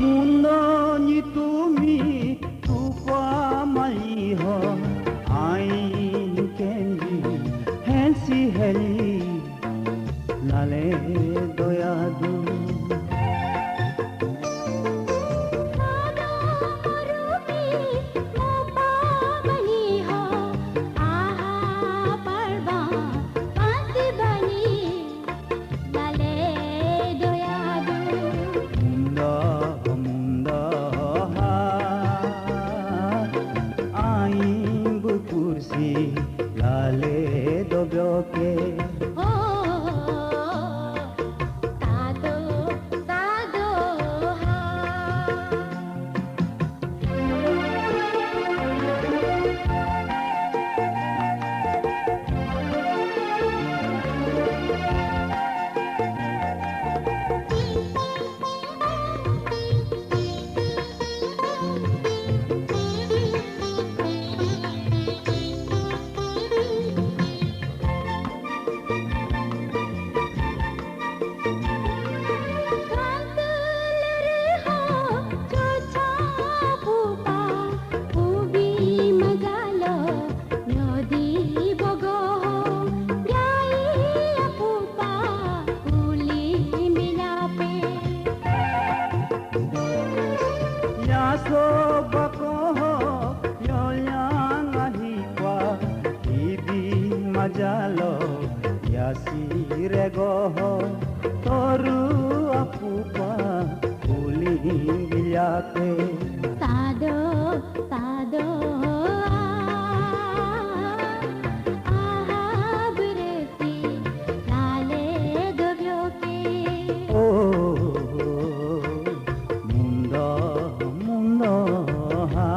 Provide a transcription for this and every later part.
मुन्ननी तुमी तुपा माली हो आइन केंजी हेंसी हेली नाले दोयादू लाले दोब्यो के तादो तादो Majalo yasire goho toru apupa uling bilyate तादो तादो बरसी लाले दोब्यो के mundo mundo ha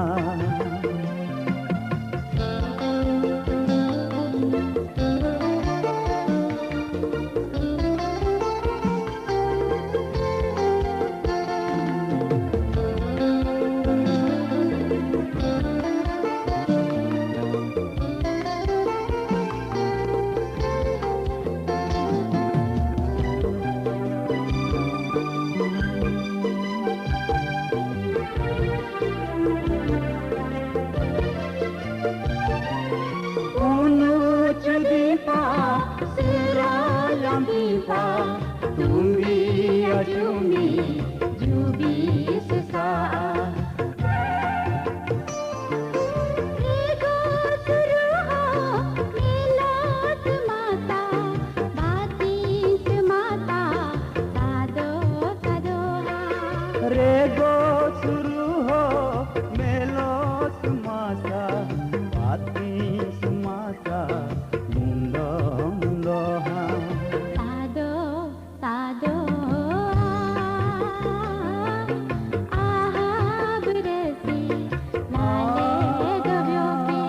Tumbi ajumi jubi sesa Rego suruho milat mata batis mata sado sado Rego suruho melos masa batis masa mundo mundo ha तादो बरसी लाले दोब्यो के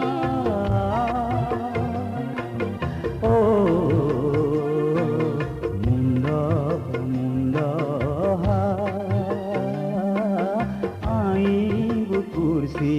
mundo mundo ha aing kursi